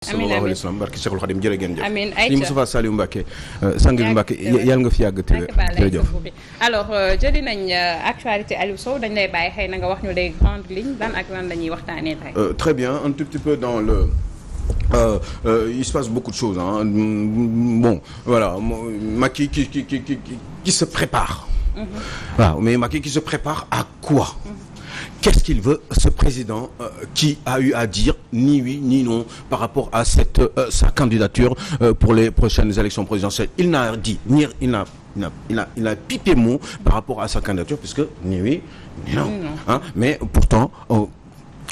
sallallahu alayhi wa sallam barke Cheikhul Khadim jërë ngeen jëf. amiin ayca Sëñ Moustapha Saliou Mbacké sang bi Mbacké yàlla nga fi yàgg te jërëjëf. alors jëli nañ actualité Aliou Sow dañ lay bàyyi xëy na nga wax ñu les grandes lignes lan ak lan la ñuy waxtaanee tey. Très bien, un tout petit peu dans le il se passe beaucoup de choses hein. Bon voilà Macky qui se prépare. Waaw mais Macky qui se prépare à quoi? Qu'est-ce qu'il veut, ce président qui a eu à dire ni oui ni non par rapport à sa candidature pour les prochaines élections présidentielles? Il n'a dit ni il n'a pipé mot par rapport à sa candidature puisque ni oui ni non. Hein? Mais pourtant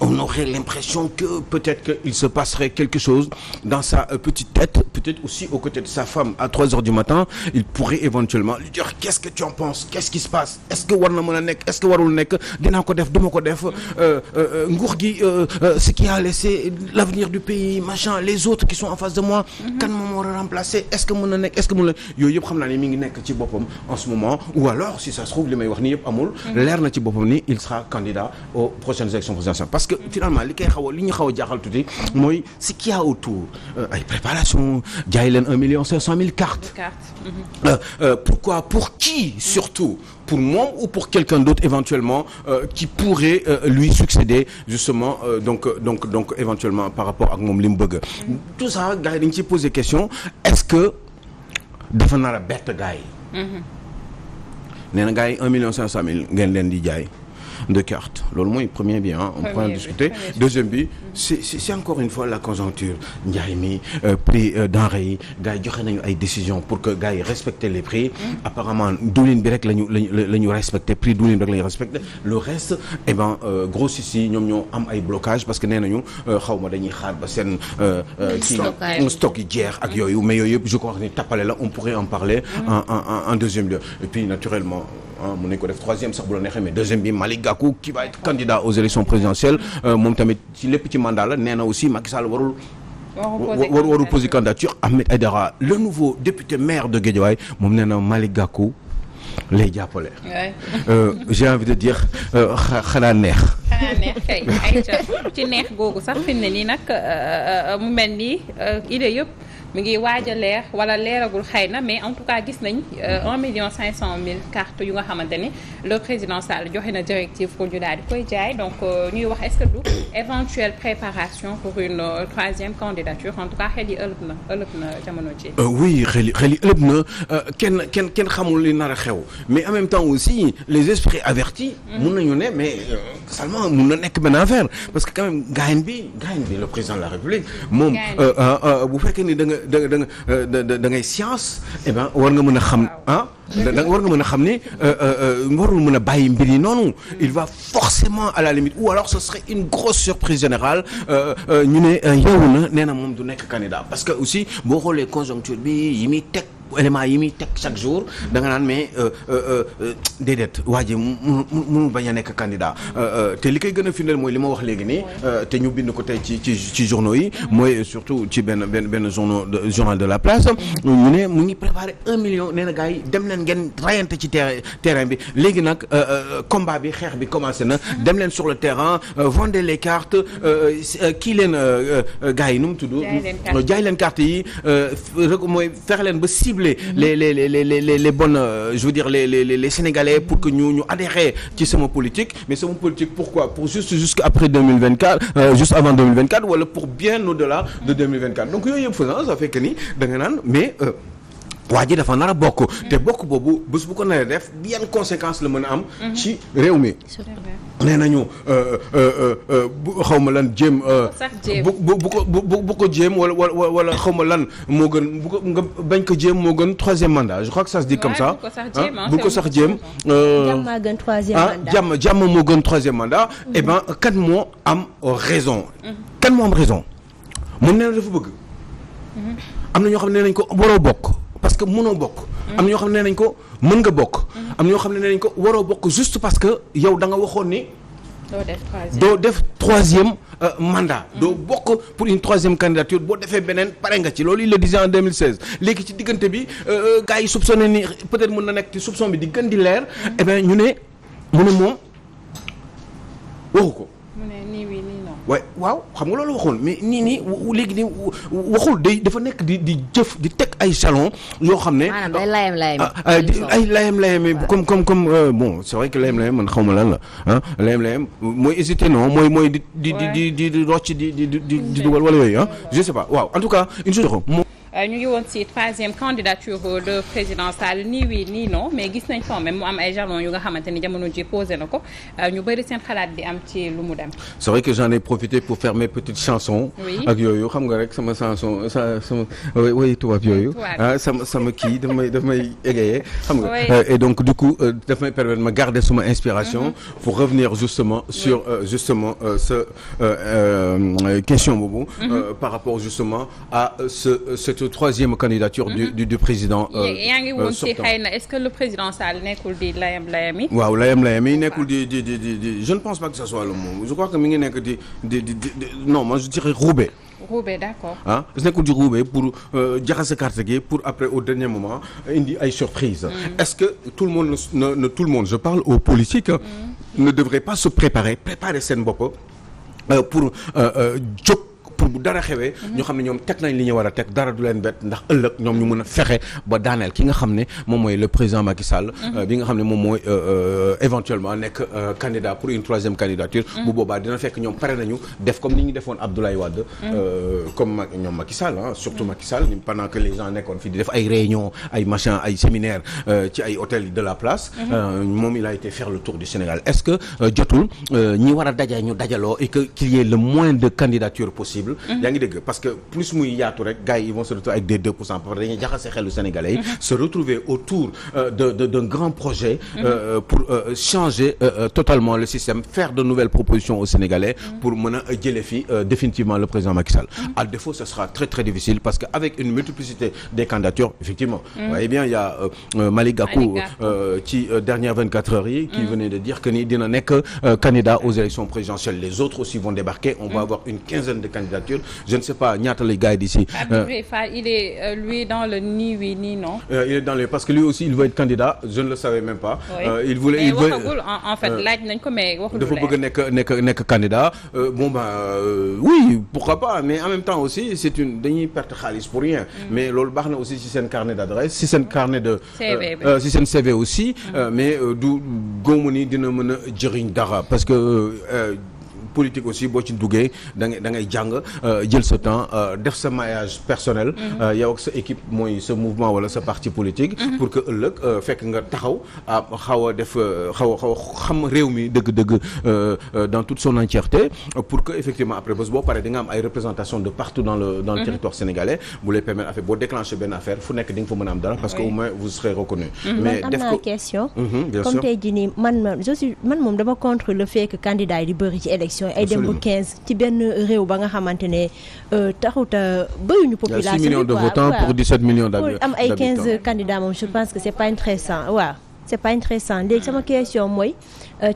on aurait l'impression que peut-être qu'il se passerait quelque chose dans sa petite tête, peut-être aussi aux côtés de sa femme à 3 heures du matin. Il pourrait éventuellement lui dire qu'est-ce que tu en penses, qu'est-ce qui se passe, est-ce que war na mën a nekk, est-ce que warul nekk, dinaa ko def duma ko def, nguur gi ce qui a laissé l'avenir du pays machin, les autres qui sont en face de moi kan moom war a remplacer, est-ce que mën na nekk, est-ce que mën na yooyu yëpp xam naa ne mi ngi nekk ci boppam en ce moment, ou alors si ça se trouve li may wax ni yëpp amul leer na ci boppam ni il sera candidat aux prochaines élections présidentielles. Parce que finalement li ñu xaw a jaaxal tuuti mooy ce qu'il y a autour ay préparation jaay leen 1,5 million cartes. Pourquoi, pour qui surtout, pour moom ou pour quelqu'un d'autre éventuellement qui pourrait lui succéder justement donc éventuellement par rapport ak moom li mu bëgg. Tout ça gars yi dañ ci poser question, est-ce que dafa nar a bett gars yi. Nee na gars yi 1,5 million ngeen leen di jaay de cartes loolu mooy premier bi on peut en discuter. Deuxième bi c'est encore une fois la conjoncture njaay mi prix denrées yi gars yi joxe nañu ay décisions pour que gars yi respecter les prix. Apparemment diwlin bi rek la ñu respecter prix diwlin bi rek la ñu respecter le reste eh ben grossistes yi ñoom ñoo am ay blocage parce que nee nañu xaw ma dañuy xaar ba seen stock yi jeex ak yooyu mais yooyu yëpp je crois que ni tappale la on pourrait en parler en deuxième lieu. Et puis naturellement mën nañu ko def troisième sax bu la neexee mais deuxième bi Malick Gakou qui va être candidat aux élections présidentielles moom tamit ci lépp ci mandat la nee na aussi Macky Sall warul poser candidature. Ahmed Aïdara le nouveau député maire de Guédiawaye moom nee na Malick Gakou lay jàppale. J'ai envie de dire xanaa neex. xanaa neex kay ayca ci neex googu sax fi mu ne nii nag mu mel ni idée yëpp mi ngi waaj a leer wala leeragul xëy na mais en tout cas gis nañ 1,5 million cartes yu nga xamante ni le président Sall joxe na directive pour ñu daal di koy jaay donc ñuy wax est-ce que du éventuelle préparation pour une troisième candidature en tout cas xel yi ëllëg na jamono ci. Oui xel yi ëllëg na kenn xamul li nar a xew mais en même temps aussi les esprits avertis. mun nañu ne mais seulement mun na nekk benn affaire parce que quand même gaañ bi le président de la République moom bu fekkee ni da ngay science eh ben war nga mën a xam war nga mën a xam ni warul mën a bàyyi mbir yi noonu. Il va forcément à la limite ou alors ce serait une grosse surprise générale ñu ne yow na nee na moom du nekk candidat parce que aussi boo xoolee conjoncture bi yi muy teg éléments yi muy teg chaque jour da nga naan mais déedéet waa ji mënul bañ a nekk candidat te li koy gën a firndeel mooy li ma wax léegi nii te ñu bind ko tey ci journaux yi mooy surtout ci benn journal de la place ñu ne mu ngi préparé 1 million nee na gars yi dem leen ngeen rayante ci terrain bi léegi nag combat bi xeex bi commencé na dem leen sur le terrain vendez les cartes kii leen gars yi nu mu tudd jaay leen cartes yi mooy fexe leen ba cibler les bonnes je veux dire les Sénégalais pour que ñu adhérer ci sama politique mais sama politique pourquoi pour jusqu'après 2024 juste avant 2024 wala pour bien au-delà de 2024 donc yooyu yëpp faisant ça fait que ni da nga naan mais waa ji dafa nar a bokk te bokk boobu bés bu ko naree def yan conséquences la mën a am ci réew mi nee nañu xaw ma lan jéem bu ko jéem wala xaw ma lan moo gën bu ko nga bañ ko jéem moo gën troisième mandat je crois que ça se dit comme ça bu ko sax jéem jàmm gën troisième mandat jàmm moo gën troisième mandat et ben kan moo am raison kan moo am raison moom nee na dafa bëgg am na ñoo xam ne nee nañ ko waroo bokk parce que mënoo bokk. am na ñoo xam ne nee nañ ko mën nga bokk. am na ñoo xam ne nee nañ ko waroo bokk juste parce que yow da nga waxoon ni. doo def troisième mandat. doo bokk pour une troisième candidature boo defee beneen pare nga ci loolu il le disait en 2016 léegi ci diggante bi gars yi soupçonné ni peut-être mën na nekk ci soupçon bi di gën di leer. eh bien ñu ne mu ne moom waxu ko. mu ne nii oui nii non. waaw xam nga loolu waxoon mais nii léegi nii waxul dafa nekk di jëf di teg ay salon yoo xam ne. maanaam day layam-layam. ay layam-layam comme bon c'est vrai que layam-layam man xaw ma lan la ah layam-layam mooy hésité non mooy di rocc di dugal wala yooyu ah je sais pas waaw en tout cas une chose ñu ngi woon ci 3e candidature de président Sall nii oui nii non mais gis nañ quand même mu am ay jalons yu nga xamante ni jamono ji posé na ko ñu bëri seen xalaat di am ci lu mu dem. c'est vrai que j'en ai profité pour faire mes petites chansons. ak yooyu xam nga rek sama chanson sama way tubaab yooyu. sama kii daf may égayer xam nga. et donc du coup daf may permettre ma garder sama inspiration. pour revenir justement sur ce question boobu. par rapport justement à cette 3e candidature du président yaa ngi woon ci xëy na est-ce que le président Sall nekkul di layam-layam yi. waaw layam-layam yi nekkul di je ne pense pas que ça soit le mot je crois que mi ngi nekk di non moi je dirais roubé. roubé d'accord. ah nekkul di roubé pour jaxase carte gi pour après au dernier moment indi ay surprise. est-ce que tout le monde tout le monde je parle aux politiques. ne devrait pas se préparer seen bopp pour jóg. pour bu dara xewee ñoo xam ne ñoom teg nañ li ñu war a teg dara du leen bett ndax ëllëg ñoom ñu mën a fexe ba daaneel ki nga xam ne moom mooy le président Macky Sall bi nga xam ne moom mooy éventuellement nekk candidat pour une 3e candidature bu boobaa dina fekk ñoom pare nañu def comme ni ñu defoon Abdoulaye Wade comme ñoom Macky Sall surtout Macky Sall pendant que les gens nekkoon fii di def ay réunions ay machin ay séminaires ci ay hôtels de la place moom il a été faire le tour du Sénégal est-ce que jotul ñi war a daja ñu dajaloo et que qu'il y ait le moins de candidatures possible yaa ngi dégg parce que plus muy yaatu rek gars yi ils vont se retrouver avec des 2% parce que dañuy jaxase xelu Sénégalais yi se retrouver autour d'un grand projet pour changer totalement le système faire de nouvelles propositions aux Sénégalais pour mën a jëlee fi définitivement le président Macky Sall à défaut ce sera très très difficile parce que avec une multiplicité des candidatures effectivement vous voyez bien il y a Malick Gakou ci dernière 24 heures yi qui venait de dire que ni dina nekk candidat aux élections présidentielles les autres aussi vont débarquer on va avoir une quinzaine de candidatures je ne sais pas ñaata lay gars yi d'ici. il est lui dans le ni oui ni non. il est dans le parce que lui aussi il veut être candidat je ne le savais même pas. il voulait mais waxagul en fait laaj nañ ko mais waxul dafa bëgg nekk candidat bon oui pourquoi pas mais en même temps aussi c'est une dañuy perte xaalis pour rien. mais loolu baax na aussi ci seen carnet d'adresse ci seen carnet de. ci seen CV aussi. mais du góomu ni dina mën a jëriñ dara parce que. politique aussi boo ci duggee da ngay jàng jël sa temps def sa maillage personnel yow ak sa équipe mooy sa mouvement wala sa parti politique pour que ëllëg fekk nga taxaw xaw a def xaw a xam réew mi dëgg-dëgg dans toute son entièreté pour que effectivement après bés boo paree di nga am ay représentation de partout dans le territoire sénégalais bu lay permettre affaire boo déclencher benn affaire fu nekk di nga fa mën a am dara parce que au moins vous serez reconnu mais def ko question comme tey jii nii man moom dama contre le fait que candidat yi di bëri ci élection ay dem ba 15 ci benn réew ba nga xamante ne taxuta bëriñu population bi 6 millions de votants pour 17 millions d'habitants am ay 15 candidats moom je pense que c'est pas intéressant waaw c'est pas intéressant léegi sama question mooy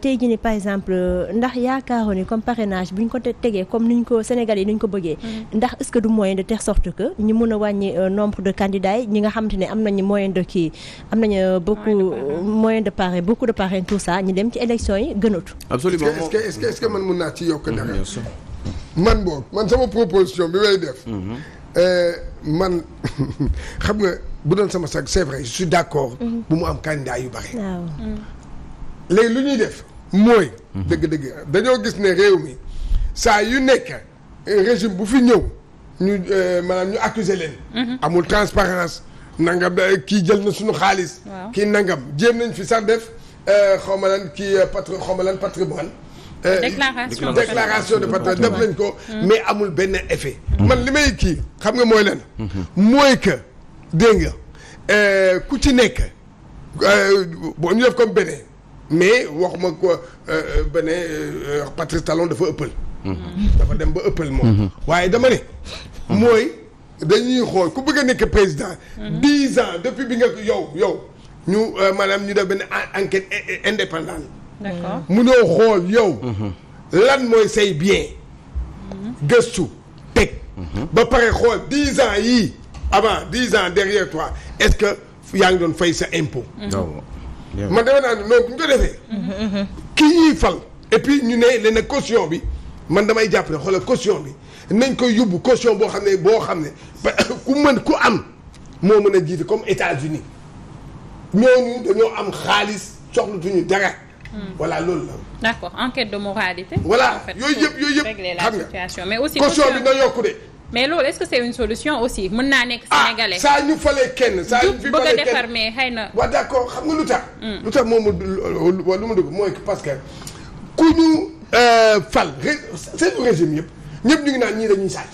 tey jii nii par exemple ndax yaakaaroon ni comme parrainage bu ñu ko tegee comme ni ñu ko Sénégal yi ni ñu ko bëggee ndax est-ce que du moyen de telle sorte que ñu mën a wàññi nombre de candidats yi ñi nga xamante ne am nañu moyen de kii am nañu moyen de parrain beaucoup de parrain tout ça ñu dem ci élection yi gënatu. absolument est-ce que man mën naa ci yokk dara man boog man sama proposition bi may def man xam nga bu doon sama sag c'est vrai je suis d'accord bu mu am candidat yu bari léegi lu ñuy def mooy dëgg-dëgg dañoo gis ne réew mi saa yu nekk régime bu fi ñëw ñu maanaam ñu accuser leen amul transparence nangam kii jël na suñu xaalis kii nangam jéem nañ fi sax def xaw ma lan kii patrimoine déclaration de patrimoine def nañ ko mais amul benn effet man li may kii xam nga mooy leen mooy que dégg nga ku ci nekk bon ñu def comme beneen mais waxuma ko beneen Patrice Talon dafa ëppal dafa dem ba ëppal moom waaye dama ne mooy dañuy xool ku bëgg a nekk président 10 ans depuis bi nga yow ñu maanaam ñu def benn enquête indépendante d'accord munoo xool yow lan mooy say bien gëstu teg ba pare xool 10 ans yii avant 10 ans derrière toi est-ce que yaa ngi doon fay sa impôt man defe naa ne noonu bu ñu ko defee kii ñuy fal et puis ñu ne leen caution bi man damay jàpp ne xoolal caution bi nañ koy yóbbu caution boo xam ne ku am moo mën a jiite comme États-Unis ñooñu dañoo am xaalis soxlatuñu dara. voilà loolu la. d'accord enquête de moralité. voilà en fait, yooyu yëpp xam nga mais aussi caution bi na yokku de. mais loolu est-ce que c'est une solution aussi mën naa nekk sénégalais. saa ñu falee kenn saa ñu fi bëgg a falee defar kenn mais xëy na. waaw d'accord xam nga lu tax. lu tax moom lu ma dugg mooy parce que ku ñu fal seen régime yëpp ñu ngi naan ñii dañuy sàcc.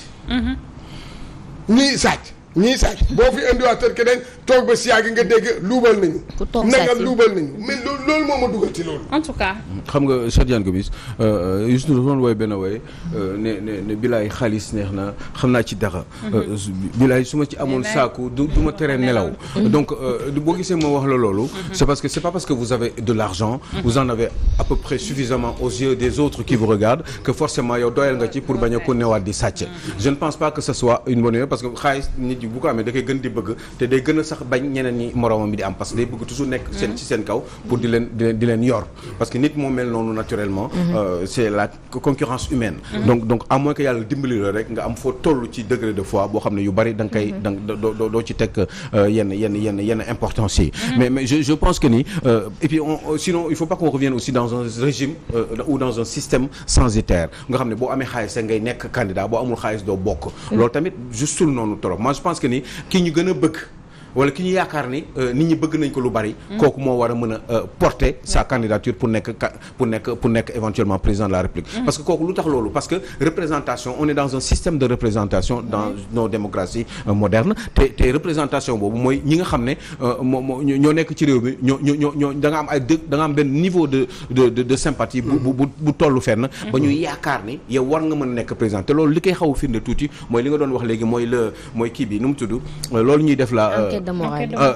ñii sàcc boo fi indiwaatal keneen toog ba si yàgg nga dégg luubal nañu. ku toog nanga luubal nañu mais loolu moo ma dugal ci loolu. en tout cas. xam nga Cheikh Diagne Gomis Youssou Ndour doon woy benn woy ne bilaay xaalis neex na xam naa ci dara. bilaay su ma ci amoon saaku du ma tere nelaw. donc boo gisee moo wax la loolu. c'est pas parce que vous avez de l'argent. vous en avez à peu près suffisamment aux yeux des autres qui vous regardent que forcément yow doyal nga ci pour bañ a ko newaat di sàcc. je ne pense pas que ce soit une bonne idée parce que xaalis nit bu ko amee da koy gën di bëgg te day gën a sax bañ ñeneen ñi moroomam bi di am parce que day bëgg toujours nekk ci seen kaw pour di leen yor parce que nit moo mel noonu naturellement c'est la concurrence humaine donc à moins que yàlla dimbali la rek nga am foo toll ci degré de foi boo xam ne yu bari da nga koy doo ci teg yenn importance yi mais je pense que ni et puis sinon il faut pas qu'on revienne aussi dans un régime ou dans un système censitaire nga xam ne boo amee xaalis ngay nekk candidat boo amul xaalis doo bokk loolu tamit justul noonu trop moi je pense que ni ki ñu gën a bëgg wala ki ñu yaakaar ni nit ñi bëgg nañ ko lu bari. kooku moo war a mën a porter sa candidature pour nekk éventuellement président de la République. parce que kooku lu tax loolu parce que représentation on est dans un système de représentation dans nos démocraties modernes te représentation boobu mooy ñi nga xam ne ñoo nekk ci réew mi ñoo da nga am da nga am benn niveau de sympathie. bu tollu fenn. ba ñuy yaakaar ni yow war nga mën a nekk président te loolu li koy xaw a firnde tuuti mooy li nga doon wax léegi mooy kii bi nu mu tudd loolu ñuy def la.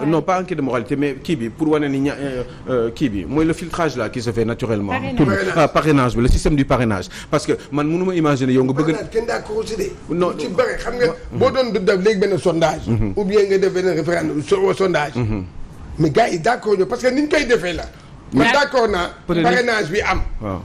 Non pas enquête de moralité mais kii bi pour wane ni kii bi mooy le filtrage là qui se fait naturellement. Parrainage bi le système du parrainage parce que man mënuma imaginer yow nga bëgg. kenn daa ko ci de. non ci bëri xam nga boo doon def léegi benn sondage. ou bien nga def benn référendum sondage. mais gars yi d'accord ñoo parce que ni ñu koy defee la. man d'accord naa. parrainage bi am.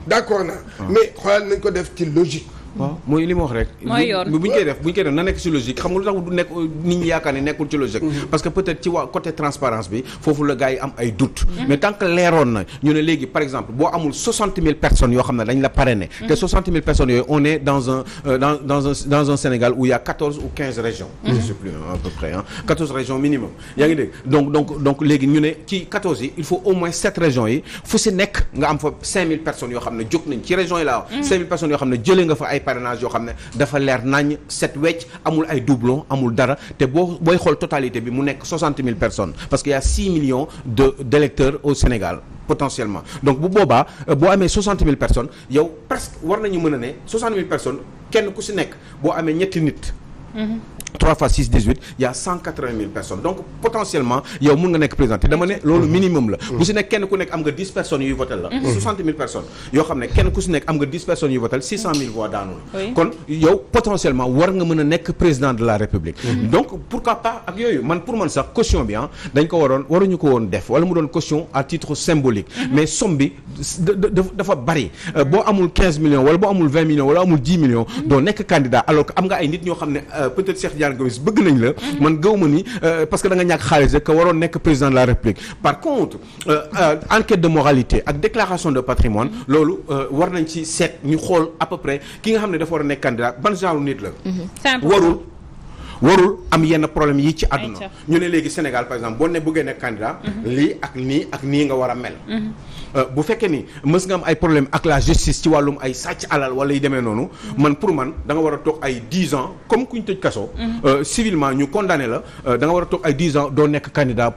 d'accord naa. mais xoolal nañ ko def ci logique. waaw mooy li ma wax rek. mooy yoon bu ñu koy def na nekk ci logique xam nga lu tax du nekk nit ñi yaakaar ne nekkul ci logique. parce que peut-être ci côté transparence bi foofu la gars yi am ay doutes. mais tant que leeroon na ñu ne léegi par exemple boo amul 60 000 personnes yoo xam ne dañ la parrainé. te 60 000 personnes yooyu on est dans un Sénégal où il y a 14 ou 15 régions. je sais plus à peu près 14 régions minimum. yaa ngi dégg donc léegi ñu ne ci 14 yi il faut au moins 7 régions yi fu si nekk nga am fa 5000 personnes yoo xam ne jóg nañ ci régions yi laa wax. 5000 personnes yoo xam ne jëlee nga fa ay parrainage yoo xam ne dafa leer nañ set wecc amul ay doublons amul dara te booy xool totalité bi mu nekk 60 000 personnes parce qu'il y a 6 millions d'électeurs au Sénégal potentiellement donc bu boobaa boo amee 60 000 personnes yow presque war nañu mën a ne 60 000 personnes kenn ku si nekk boo amee ñetti nit 3 fois 6 18 il y a 180 000 personnes donc potentiellement yow mun nga nekk président te dama ne loolu minimum la bu si nekk kenn ku nekk am nga 10 personnes yuy votel la 60 000 personnes yoo xam ne kenn ku si nekk am nga 10 personnes yuy votel 600 000 voix daanu la kon yow potentiellement war nga mën a nekk président de la République donc pourquoi pas ak yooyu man pour man sax caution bi dañ ko waruñu ko woon def wala mu doon caution à titre symbolique mais somme bi dafa bari boo amul 15 millions wala boo amul 20 millions wala amul 10 millions doo nekk candidat alors que am nga ay nit ñoo xam ne peut-être Cheikh Diagne Gomis bëgg nañ la man gëw ma ni parce que da nga ñàkk xaalis rek que waroon nekk président de la République par contre enquête de moralité ak déclaration de patrimoine loolu war nañ ci seet ñu xool à peu près ki nga xam ne dafa war a nekk candidat ban genre nit la warul am yenn problème yi ci àdduna ñu ne léegi Sénégal par exemple boo ne bëggee nekk candidat lii ak nii nga war a mel bu fekkee ni mës nga am ay problème ak la justice ci wàllum ay sàcc alal wala yi demee noonu man pour man da nga war a toog ay 10 ans comme ku ñu tëj kaso civilement ñu condamné la da nga war a toog ay 10 ans doo nekk candidat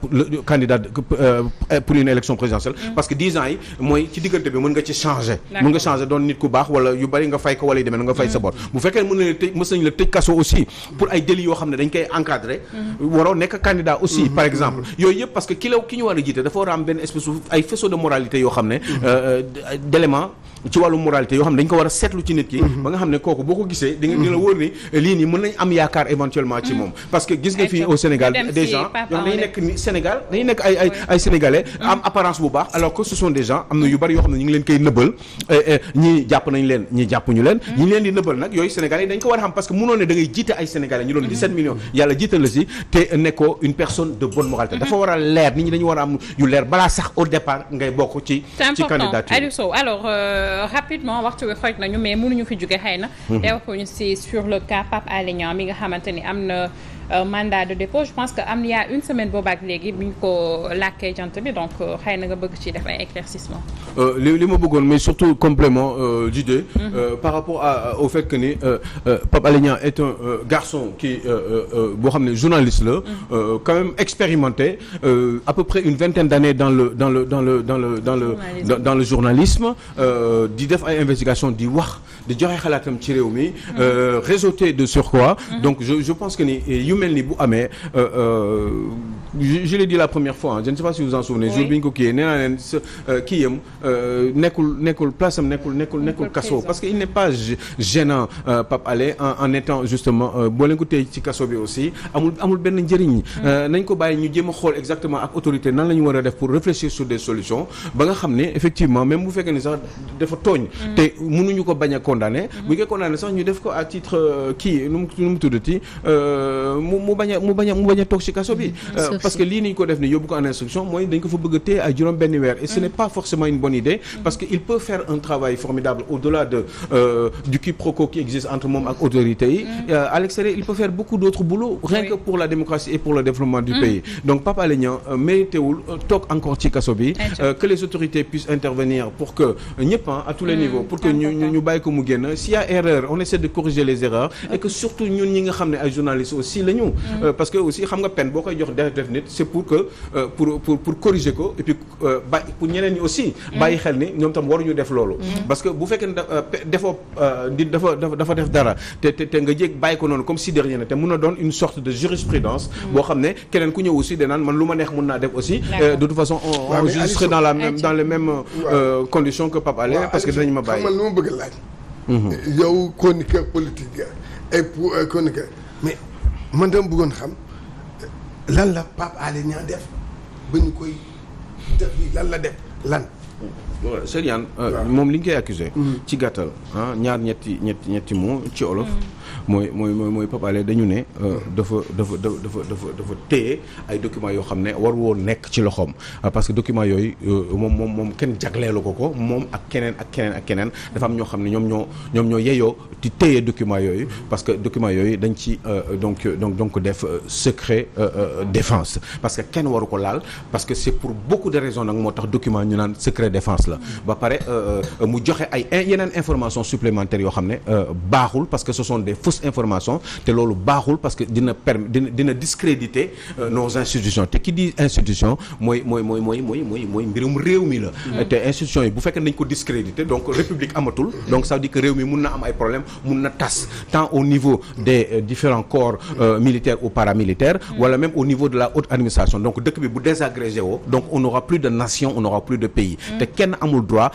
pour une élection présidentielle parce que 10 ans yi mooy ci diggante bi mën nga ci changer mën nga changer doon nit ku baax wala yu bari nga fay ko wala yi demee noonu nga fay sa bor bu fekkee mës nañu la tëj kaso aussi pour ay délits yoo xam ne dañ koy encadrer waroo nekk candidat aussi par exemple yooyu yëpp parce que ki ñu war a jiite dafa war a am benn espèce ay faisceau de moralité yoo xam ne d'éléments ci wàllu moralité yoo xam ne dañ ko war a seetlu ci nit ki ba nga xam ne kooku boo ko gisee di nga wóor ni lii nii mën nañ am yaakaar éventuellement ci moom parce que gis nga fii au Sénégal des gens yoo xam dañuy nekk ni Sénégal dañuy nekk ay Sénégalais am apparence bu baax alors que ce sont des gens am na yu bari yoo xam ne ñu ngi leen koy nëbbal ñii jàpp nañ leen ñii jàppuñu leen ñi leen di nëbbal nag yooyu Sénégalais dañ ko war a xam parce que mënoo ne da ngay jiite ay Sénégalais ñu doon 17 millions yàlla jiital la si te nekkoo une personne de bonne moralité dafa war a leer nit ñi dañu war a am yu leer balaa sax au départ ngay bokk ci candidature. Aliou Sow alors rapidement waxtu wi xoj nañu mais mënuñu fi jóge xëy na teewuñu si sur le cas Pape Alé Niang mi nga xamante ni am na mandat de dépôt je pense que am y a une semaine boobaak léegi bi ñu ko làkkee jant bi donc xëy na nga bëgg ci def ay éclaircissement li ma bëggoon mais surtout complément d'idée par rapport au fait que ni Pape Alé Niang est un garçon qui boo xam ne journaliste la quand même expérimenté à peu près une vingtaine d'années dans le journalisme di def ay investigation di wax di joxe xalaatam ci réew mi réseauté de surcroît donc je pense que ni yu mel ni bu amee je l'ai dit la première fois je ne sais pas si vous vous en souvenez jour bi ñu ko kiyee nee naa leen kii yam nekkul place am nekkul kaso parce que il n'est pas gênant Pape Alé en étant justement boo leen ko téye ci kaso bi aussi amul benn njëriñ nañ ko bàyyi ñu jéem a xool exactement ak autorité nan la ñu war a def pour réfléchir sur des solutions ba nga xam ne effectivement même bu fekkee ni sax dafa tooñ te mënuñu ko bañ a condamné bu ñu koy condamné sax ñu def ko à titre kii nu mu tuddati mu bañ a toog ci kaso bi parce que lii ni ñu ko def ni yóbbu ko en instruction mooy dañ ko fa bëgg a téye ay juróom benn weer et ce n'est pas forcément une bonne idée parce que il peut faire un travail formidable au-delà du quiproquo qui existe entre moom ak autorités yi à l'extérieur il peut faire beaucoup d'autres boulots rien que pour la démocratie et pour le développement du pays donc Pape Alé Niang méritéwul toog encore ci kaso bi que les autorités puissent intervenir pour que ñëpp à tous les niveaux pour que ñu bàyyi ko mu génn s'il y a erreur on essaie de corriger les erreurs et que surtout ñun ñi nga xam ne ay journalistes aussi la ñu parce que aussi xam nga peine boo koy jox def nit c'est pour que pour corriger ko et puis pour ñeneen ñi aussi bàyyi xel ni ñoom tam waruñu def loolu parce que bu fekkee ne defoo di dafa def dara te nga jéeg bàyyi ko noonu comme si de rien te mën na doon une sorte de jurisprudence boo xam ne keneen ku ñëw aussi danaan man lu ma neex mën naa def aussi de toute façon on serait dans les mêmes conditions que Pape Alé parce que dinañ ma bàyyi xam nga lu ma bëgg laaj yow chroniqueur politique ga et pour chroniqueur mais man dama bëggoon xam lan la Pape Alé Niang def ba ñu koy def lan la def lan Serigne moom li ñu koy accusé ci gàttal ñaar ñetti mots ci olof mooy Pape Alé dañu ne dafa téye ay documents yoo xam ne war woon nekk ci loxoom parce que documents yooyu moom kenn jagleelu ko moom ak keneen dafa am ñoo xam ne ñoom ñoo yeyoo di téye documents yooyu parce que documents yooyu dañ ci donc def secret défense parce que kenn waru ko laal parce que c'est pour beaucoup de raisons nag moo tax document ñu naan secret défense la ba pare mu joxe ay yeneen informations supplémentaires yoo xam ne baaxul parce que ce sont des fausses informations te loolu baaxul parce que dina discréditer nos institutions te ki di institution mooy mbirum réew mi la te institutions yi bu fekkee dañ ko discréditer donc république amatul donc ça veut dire que réew mi mun na am ay problèmes mun na tas tant au niveau des différents corps militaires ou paramilitaires wala même au niveau de la haute administration donc dëkk bi bu désagrégé woo donc on n'aura plus de nation on n'aura plus de pays te kenn amul droit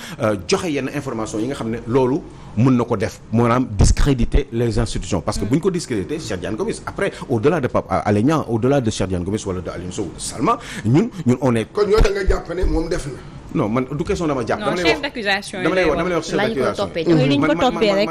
joxe yenn information yi nga xam ne loolu mën na ko def maanaam discréditer les institutions parce que bu ñu ko discréditer Cheikh Diane Gomis après au-delà de Pape Alé Niang au-delà de Cheikh Diane Gomis wala de Aliou Sow Salma ñun on est. kon ñoo da nga jàpp ne moom def na. non man du question dama jàpp. dama lay wax chef d'accusation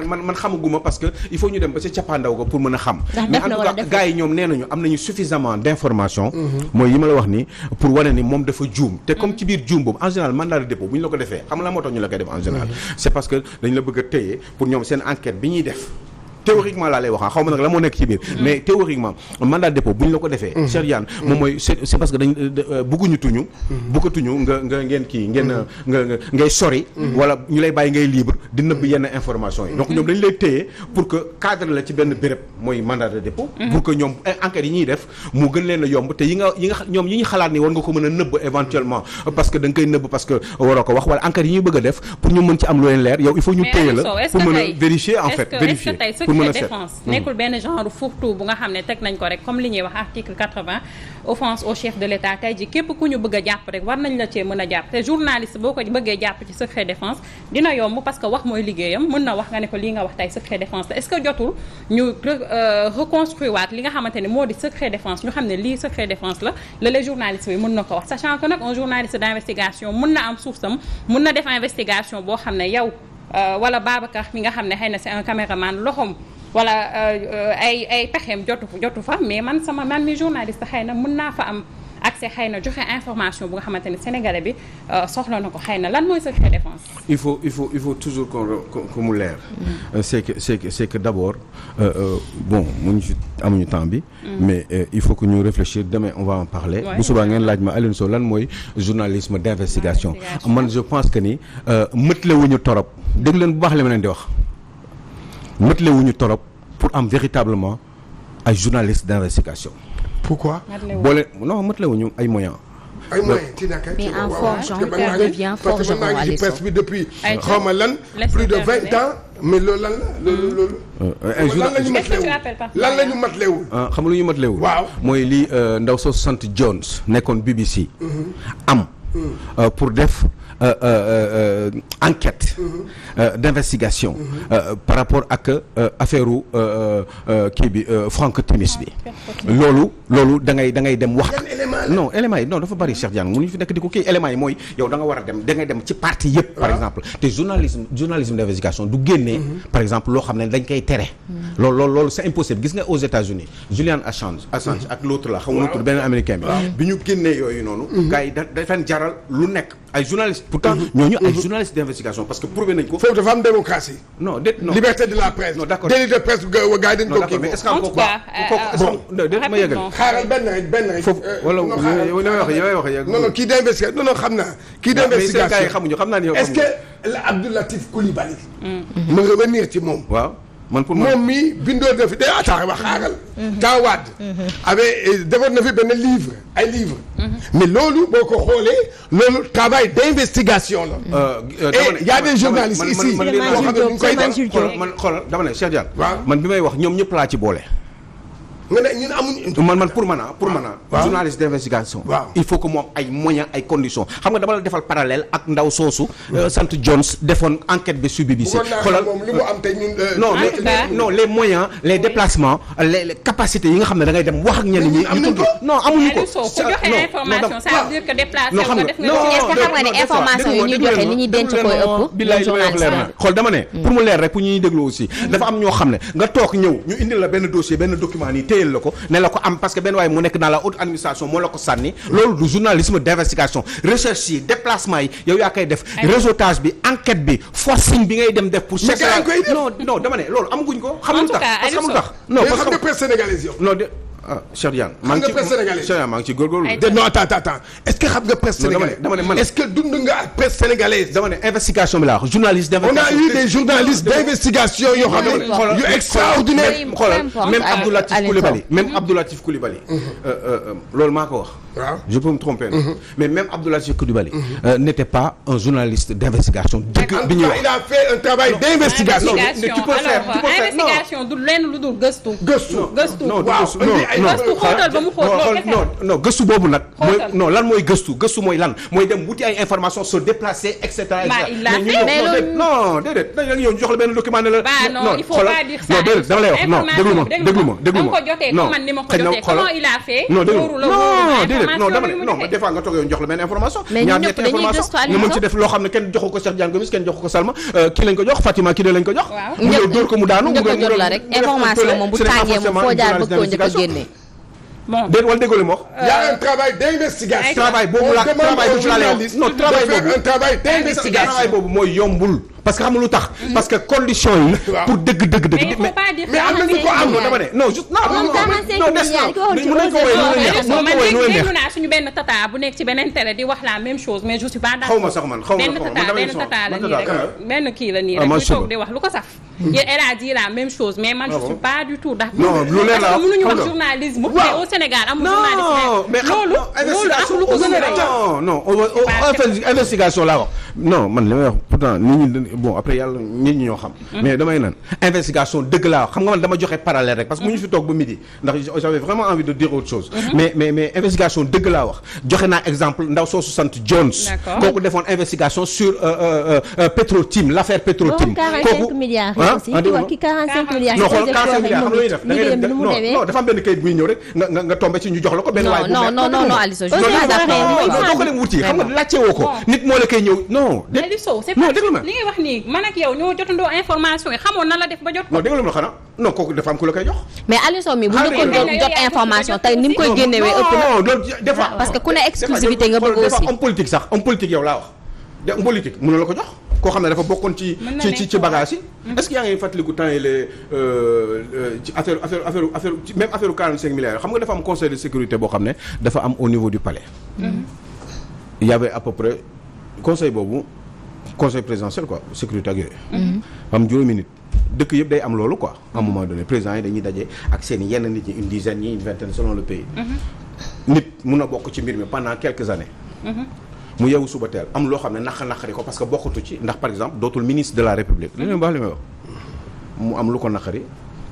man xamaguma parce que il faut ñu dem ba ca cappaandaw ko pour mën a xam. mais en tout cas gars yi ñoom nee nañu am nañu suffisamment d'informations. mooy yi ma la wax ni pour wane ni moom dafa juum. te comme ci biir juum boobu en général mandat de dépôt bu ñu la ko defee xam nga la moo tax ñu la koy def en général. c'est parce que dañ la bëgg a téye pour ñoom seen enquête bi ñuy def. théoriquement laa lay wax xaw ma nag la moo nekk ci biir mais théoriquement mandat de dépôt bu ñu la ko defee Cheikh Diane moom mooy c'est parce que dañ bëggatuñu nga ngay sori wala ñu lay bàyyi ngay libre di nëbb yenn information yi donc ñoom dañ lay téye pour que cadre la ci benn béréb mooy mandat de dépôt pour que ñoom enquêtes yi ñuy def mu gën leen a yomb te yi nga ñoom yi ñu xalaat ni war nga ko mën a nëbb éventuellement parce que da nga koy nëbb parce que waroo ko wax wala enquêtes yi ñuy bëgg a def pour ñu mën ci am lu leen leer yow il faut ñu téye la pour mën a vérifier en fait vérifier mën a secret défense nekkul benn genre fourre-tout bu nga xam ne teg nañ ko rek comme li ñuy wax article 80 offense au chef de l'État tey ji képp ku ñu bëgg a jàpp rek war nañ la cee mën a jàpp te journaliste boo ko bëggee jàpp ci secret défense dina yomb parce que wax mooy liggéeyam mën na wax nga ne ko lii nga wax tey secret défense la est-ce que jotul ñu reconstruire waat li nga xamante ne moo di secret défense ñu xam ne lii secret défense la les journalistes bi mën na ko wax sachant que nag un journaliste d'investigation mën na am source am mën na def investigation boo xam ne yow wala Babacar mi nga xam ne xëy na c'est un caméraman loxoom wala ay pexeem jotu fa mais man mi journaliste xëy na mën naa fa am accès xëy na joxe information bu nga xamante ne sénégalais bi soxla na ko xëy na lan mooy secret défense. il faut toujours qu'on mu leer. c'est que d'abord bon amuñu temps bi. mais il faut que ñu réfléchir demain on va en parler. bu subaa ngeen laaj ma Alioune Sow lan mooy journalisme d'investigation. man je pense que ni mëtle wuñu torop dégg leen bu baax li ma leen di wax mëtle wuñu torop pour am véritablement ay journalistes d'investigation. pourquoi. boole non mëtle wuñu ay moyens. ay moyens ci naka. mais en forgeant on devient forgeron parce que man maa ngi ci presse bi depuis. xaw ma lan plus de 20 ans. mais loolu lan la loolu. lan la ñu matlewul. xam nga lu ñu matlewul. waaw mooy lii ndaw soo sant Jones nekkoon BBC. am pour def enquête. d'investigation. par rapport ak affaire kii bi Franck Timis bi. loolu da ngay dem wax. non éléments yi non dafa bari Cheikh Diagne mënuñu fi nekk di ko kii éléments yi mooy yow da nga war a dem da ngay dem ci partie yëpp. par exemple te journalisme d'investigation du génnee. par exemple loo xam ne dañ koy tere. loolu c'est impossible gis nga aux États-Unis Julian Assange ak l'autre là xaw ma tur benn américain bi ñu génnee yooyu noonu. gars yi dafa jaral lu nekk ay journalistes pourtant ñooñu ay journalistes d'investigation parce que prouvé nañ ko. foofu dafa am démocratie. non liberté de la presse. non d'accord délit de presse gars yi dañ ko kii. mais est-ce que en tout cas ma yëgal. xaaral benn rek. foofu wala yow wax non kii d'investigation non xam naa. kii d'investigation mais xamuñu xam naa ne yow. est-ce que la Abdou Latif Coulibaly. ma revenir ci moom. waaw man pour moom mi bindoo na fi day attaqué wax xaaral. Taa Wade. defoon na fi benn ay livre mais loolu boo ko xoolee loolu travail d'investigation la. et y a des journalistes ici. man xoolal dama ne Cheikh Diagne. man bi may wax ñoom ñëpp laa ci boole. nga ne ñun amuñu. man pour man journaliste d'investigation. il faut que mu am ay moyens ay conditions xam nga dama la defal parallèle ak ndaw soosu. sant Jones defoon enquête bi sur BBC. xoolal moom li mu am te ñun. non les moyens les déplacements les capacités yi nga xam ne da ngay dem wax ak ñenn ñi. non amuñu ko. ku joxe information ça veut dire que déplacé nga def nga. est-ce que xam nga ne information yi ñuy joxe ni ñuy denc koy ëpp. billaay li may wax leer na xool dama ne. pour mu leer rek pour ñuy déglu aussi. dafa am ñoo xam ne nga toog ñëw ñu indil la benn dossier benn document nii téyel la ko ne la ko am parce que benn waaye mu nekk dans la haute administration moo la ko sànni loolu du journalisme d'investigation recherche yi déplacement yi yow yaa koy def réseautage bi enquête bi forcing bi ngay dem def pour chercher non dama ne loolu amaguñ ko xamul tax parce que xamul tax non parce que xam nga presse sénégalaise yow non de Cheikh Diagne maa ngi ci góorgóorlu non attends est-ce que xam nga presse sénégalaise dama ne man est-ce que dund nga ak presse sénégalaise dama ne investigation bi laa wax journaliste d'investigation on a eu des journalistes d'investigation yoo xam ne yu extraordinaire xoolal même Abdou Latif Coulibaly loolu maa ko wax je peux me tromper mais même Abdou Latif Coulibaly n'était pas un journaliste d'investigation dëgg bi ñuy wax il a fait un travail d'investigation investigation du lenn lu dul gëstu non gëstu boobu nag mooy non lan mooy gëstu mooy lan mooy dem wuti ay information se déplacer et cetera non déedéet dañ la yow jox la benn document ne la non il faut pas dire ça non déedéet dama lay wax non déglu ma ko jotee comme man ni ma ko jotee comment il a fait non déedéet non dama ne non des fois nga toog yow jox la benn information ñaar ñetti information nga mën ci def loo xam ne kenn joxu ko Cheikh Diagne Gomis kenn joxu ko Salma kii lañ ko jox Fatima kii lañ ko jox mu ñëw dóor ko mu daanu mu jot la rek information moom bu tàngee mu foo jaar bëgg koo njëkk a génne bon déet wala déggoo li ma wax. y a un travail d'investigation. travail boobu la travail boobu la non travail boobu un travail d'investigation. travail boobu mooy yombul. parce que xam nga lu tax. parce que condition yi. pour dëgg. mais am na ñu ko am dama ne non juste non des na man déglu naa suñu benn tata bu nekk ci beneen télé di wax la même chose mais je suis pas d'accord. xaw ma sax man xaw ma benn tata la nii rek benn kii la nii rek muy toog di wax lu ko saf. elle a dit la même chose mais man je suis pas du tout d'accord. non lu leer la mënuñu wax journalisme. mais au Sénégal amul journalisme. mais loolu ak lu ko gën a rëy. non investigation laa wax non man li may wax pourtant nit ñi bon après yàlla nit ñi ñoo xam. mais damay naan investigation dëgg laa wax xam nga man dama joxe parallèle rek parce que mu ñu fi toog ba midi ndax j'avais vraiment envie de dire autre chose. mais investigation dëgg laa wax joxe naa exemple ndaw soosu sant Jones. kooku defoon investigation sur Petro-Tim l'affaire Petro-Tim. kooku 45 milliards. ki 45 milliards. non xool 45 milliards xam nga lu ñuy def da ngay def non dafa am benn kayit buy ñëw rek nga tombé ci ñu jox la ko benn waay. non Aliou Sow doo ko dem wuti xam nga laajte woo ko nit moo la koy ñëw non. Aliou Sow c'est pas li ngay wax nii man ak yow ñoo jotandoo information yi xamoon na la def ba jot ko. non déglu ma xanaa non kooku dafa am ku la koy jox. mais Aliou Sow mi bu ñu ko jot information tey ni mu koy génnewee ëpp na. non des fois parce que ku ne exclusivité nga bëgg aussi. homme politique sax homme politique yow laa wax de homme politique mënu la ko jox koo xam ne dafa bokkoon ci bagage yi. est-ce que yaa ngi fàttaliku temps yi les ci affaire même affaire 45 milliards xam nga dafa am conseil de sécurité boo xam ne dafa am au niveau du palais. il y avait à peu près conseil boobu conseil présidentiel quoi sécurité ak yooyu. am juróomi nit dëkk yëpp day am loolu quoi à un moment donné président yi dañuy daje ak seen yenn nit ñi une dizaine ñi une vingtaine selon le pays. nit mun a bokk ci mbir mi pendant quelques années. mu yeewu suba teel am loo xam ne naqari ko parce que bokkatu ci ndax par exemple dootul ministre de la république li may wax mu am lu ko naqari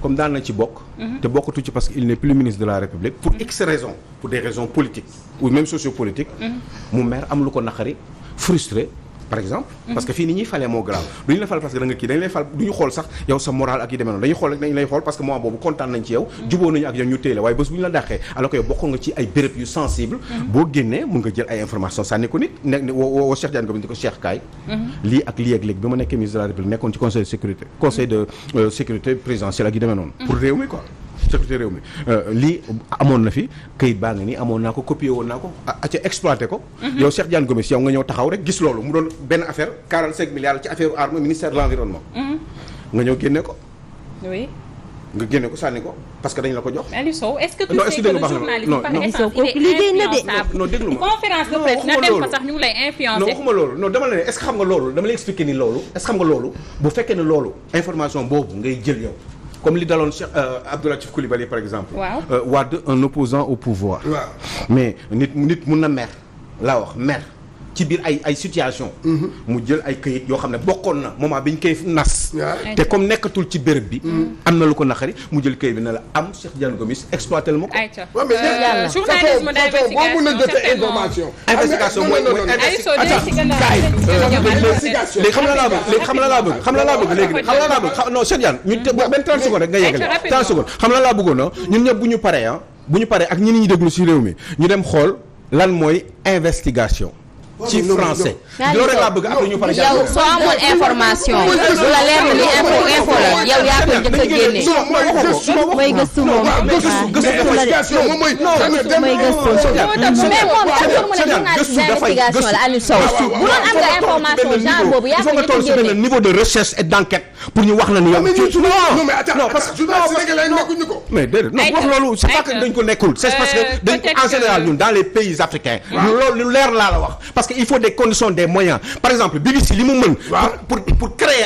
comme daan na ci bokk. te bokkatu ci parce que il n'est plus ministre de la république pour x raisons pour des raisons politiques ou même sociopolitiques. mu mer am lu ko naqari frustré par exemple. parce que fii ni ñuy falee moo grave du ñu la fal parce que da nga kii dañu lay fal du ñu xool sax yow sa moral ak yi demee noonu dañuy xool rek dañu lay xool parce que moment boobu kontaan nañ ci yow. jubóo nañu ak yow ñu téye la waaye bés bu ñu la dàqee alors que yow bokkoon nga ci ay béréb yu sensible boo génnee mun nga jël ay information sànni ko nit ne woo Cheikh Diagne ko ni ko Cheikh Kaay. lii ak lii ak léegi bi ma nekkee ministre de la République nekkoon ci conseil de sécurité conseil de sécurité présidentielle ak yi demee noonu. pour réew mi quoi. sécurité réew mi lii amoon na fi këyit baa nga nii amoon naa ko copié woon naa ko ca exploité ko. yow Cheikh Diagne Gomis yow nga ñëw taxaw rek gis loolu mu doon benn affaire 45 milliards ci affaire arme ministère de l'environnement. nga ñëw génne ko. oui. nga génne ko sànni ko parce que dañ la ko jox. Aliou Sow est-ce que tu sais que le journalisme par essence il est influençable. non déglu ma conférence de presse nga dem fa sax ñu ngi lay influencer. non waxuma loolu non dama la ne est-ce que xam nga loolu dama lay expliquer ni loolu est-ce que xam nga loolu bu fekkee ne loolu information boobu ngay jël yow. comme li daloon Cheikh Abdou Latif Coulibaly par exemple. waaw Wade un opposant au pouvoir. waaw mais nit mun na mer laa wax mer ci biir ay situation mu jël ay këyit yoo xam ne bokkoon na moment bi ñu koy nas. te comme nekkatul ci béréb bi. am na lu ko naqari mu jël këyit bi ne la am Cheikh Diagne Gomis exploité ma ko. ayca journalisme d'investigation boo mën a jotee information. investigation mooy léegi xam la laa bëgg léegi non Cheikh Diagne ñu benn 30 secondes rek nga yeggale 30 secondes xam la laa bëggoon na ñun ñëpp bu ñu paree ak ñi ñi déglu ci réew mi ñu dem xool lan mooy investigation ci français loolu rek laa bëgg après ñu pare yow soo amoon information lu la leer na li info la yow yaa ko njëkk a génne mooy gëstu moom mais moom investigation la Aliou Sow bu doon am nga information genre boobu yaa ko nga toll ci benn niveau de recherche et d'enquête pour ñu wax na ni yow non mais attends parce que nekkuñu ko mais déedéet non wax loolu c'est pas que dañ ko nekkul c'est parce que dañ en général ñun dans les pays africains loolu lu leer laa la wax parce que il faut des conditions des moyens par exemple BBC li mu mën pour créer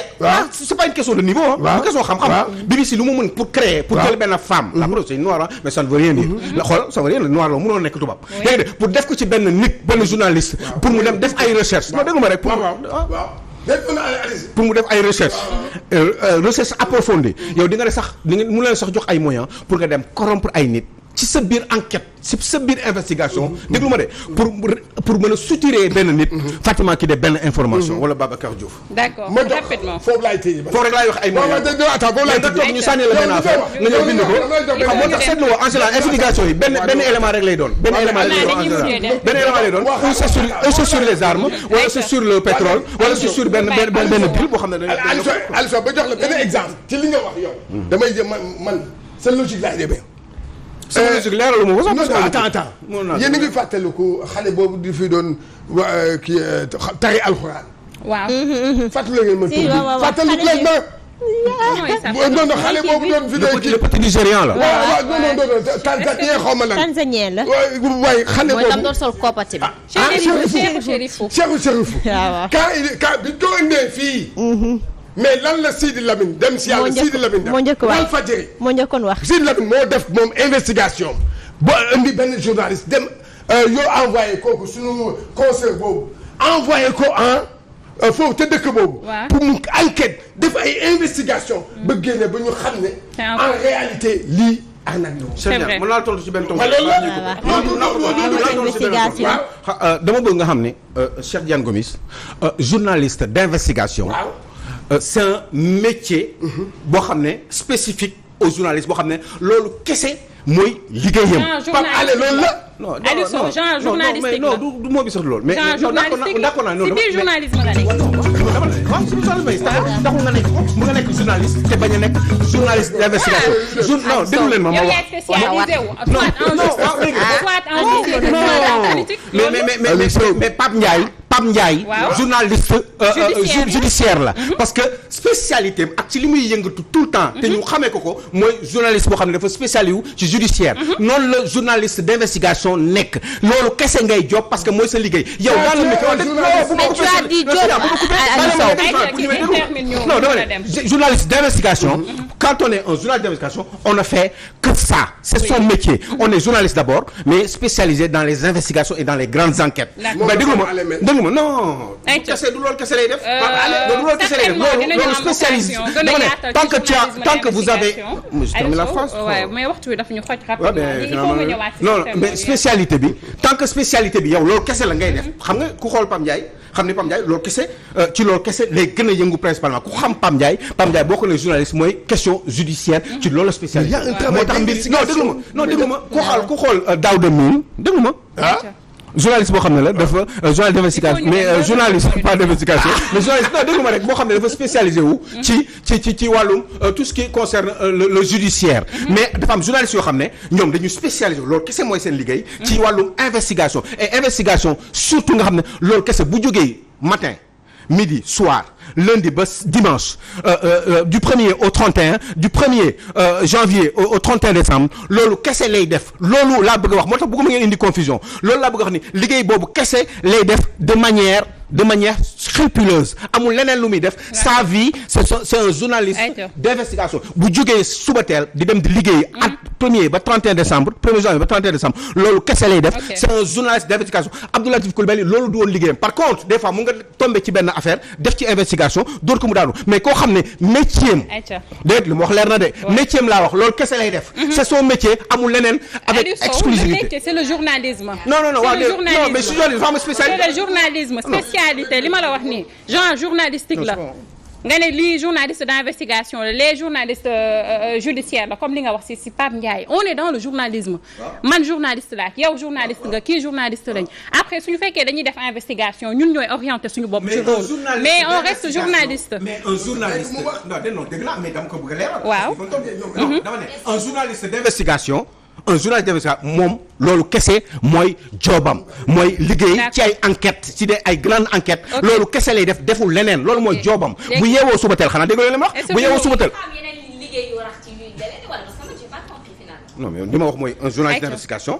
c'est pas une question de niveau une question xam-xam BBC li mu mën pour créer pour jël benn femme la preuve c'est noir mais ça ne veut rien dire la xool ça veut rien dire noir la mënoo nekk tubaab dégg nga pour def ko ci benn nit benn journaliste pour mu dem def ay recherche non dégg ma rek pour mu def ay recherche recherche approfondie yow di nga ne sax di nga mun leen sax jox ay moyens pour nga dem corrompre ay nit ci sa biir enquête ci sa biir investigation déglu ma de pour mën a soutirer benn nit Fatima ki de benn information wala Babacar Diouf d'accord rapidement foofu laay téye foofu rek laay wax ay moyens nga toog ñu sànni la benn affaire nga ñëw bind ko xam moo tax seetlu woo en général investigation yi benn élément rek lay doon benn élément lay doon ou c'est sur les armes wala c'est sur le pétrole wala c'est sur benn deal boo xam ne Aliou Sow ba jox la benn exemple ci li nga wax yow damay jëm man sa logique laay demee sama logique leeralu ma ko sax attends yéen a ngi fàttaliku xale boobu di fi doon kii tari alxuraan. waaw. fàttali ngeen ma tur bi fàttaliku leen ma. non xale boobu doon fi doon kii le petit Nigérian la. waaw non Tanzanie xaw ma lan. Tanzanien la. waaye xale boobu mooy tam doon sol koppati bi. Chérifou. quand bi doon ne fii. mais lan la Sidi Lamine dem si yàlla Sidi Lamine moo njëkk wax Walfadjri moo njëkkoon wax Sidi Lamine moo def moom investigation ba indi benn journaliste dem yow envoyé kooku suñu concert boobu envoyé ko foofu te dëkk boobu. waaw pour mu enquête def ay investigation ba génne ba ñu xam ne. en réalité lii arnaque la. c'est vrai mën naa tontu ci benn tontu. dama bëgg nga xam ne Cheikh Diane Gomis journaliste d'investigation. c'est un métier. boo xam ne spécifique aux journalistes boo xam ne loolu kese mooy liggéeyam. Pape Alé loolu la. non genre journalistique non du moo bi sax loolu. mais d'accord naa non si biir journalisme nga nekk. waaw si journalisme taxul nga nekk mu nga nekk journaliste te bañ a nekk journaliste d'investigation. non déglu leen ma wax. yow yaay spécialisé wu mais Pape Ndiaye journaliste judiciaire la parce que spécialité am ak ci li muy yëngatu tout le temps te ñu xamee ko mooy journaliste boo xam ne dafa spécialisé wu ci judiciaire noonu la journaliste d'investigation nekk loolu kese ngay job parce que mooy sa liggéey yow daal non dama ne journaliste d'investigation quand on est un journaliste d'investigation on ne fait que ça c'est son métier on est journaliste d'abord mais spécialisé dans les investigations et dans les grandes enquêtes mais déglu ma non kese du loolu kese lay def du loolu kese lay def loolu spécialisé dama ne tant que vous avez je termine la phrase mais waxtu wi daf ñu xoj rapidement non mais spécialité bi tant que spécialité bi yow loolu kese la ngay def xam nga ku xool Pam Ndiaye xam ne Pam Ndiaye loolu kese ci loolu kese lay gën a yëngu principalement ku xam Pam Ndiaye boo ko ne journaliste mooy question judiciaire ci loolu spécialité moo tax mbir non déglu ma ku xool Daouda Mine déglu ma journaliste boo xam ne la dafa journal d'investigation mais journaliste pas d'investigation mais journaliste non déglu ma rek boo xam ne dafa spécialisé wu ci wàllum tout ce qui concerne le judiciaire mais dafa am journaliste yoo xam ne ñoom dañu spécialisé wu loolu kese mooy seen liggéey ci wàllum investigation et investigation surtout nga xam ne loolu kese bu jógee matin midi soir lundi ba dimanche du 1er au 31 du 1er janvier au 31 décembre loolu kese lay def loolu laa bëgg a wax moo tax bëgguma ngeen indi confusion loolu laa bëgg a wax ni liggéey boobu kese lay def de manière scrupuleuse amul leneen lu muy def sa vie c'est un journaliste d'investigation bu jógee suba teel di dem di liggéey at 1er ba 31 décembre 1er janvier ba 31 décembre loolu kese lay def c'est un journaliste d'investigation Abdou Latif Coulibaly loolu du woon liggéeyam par contre des fois mu nga tombé ci benn affaire def ci investigation door ko mu daanu mais koo xam ne métier am déet li mu wax leer na de métier am laa wax loolu kese lay def c'est son métier amul leneen avec exclusivité c'est le journalisme non mais je suis le journalisme spécialité li ma la wax nii genre journalistique la nga ne lii journaliste d'investigation la les journalistes judiciaires la comme li nga wax si Pape Ndiaye on est dans le journalisme man journaliste laa yow journaliste nga kii journaliste lañ après suñu fekkee dañuy def investigation ñun ñooy orienter suñu bopp ci loolu mais on reste journaliste mais un journaliste non dégg naa mais dama ko bëgg a leeral waaw dama ne un journaliste d'investigation moom loolu kese mooy jobam mooy liggéey ci ay enquête ci des ay grandes enquêtes loolu kese lay deful leneen loolu mooy jobam bu yeewoo suba teel xanaa dégg nga li ma wax bu yeewoo suba teel non mais li ma wax mooy un journaliste d'investigation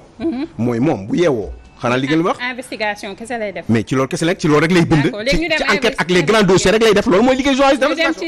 mooy moom bu yeewoo xanaa liggéey li ma wax investigation kese lay def mais ci loolu kese ci loolu rek lay bind ci enquête ak les grands dossiers rek lay def loolu mooy liggéey journaliste d'investigation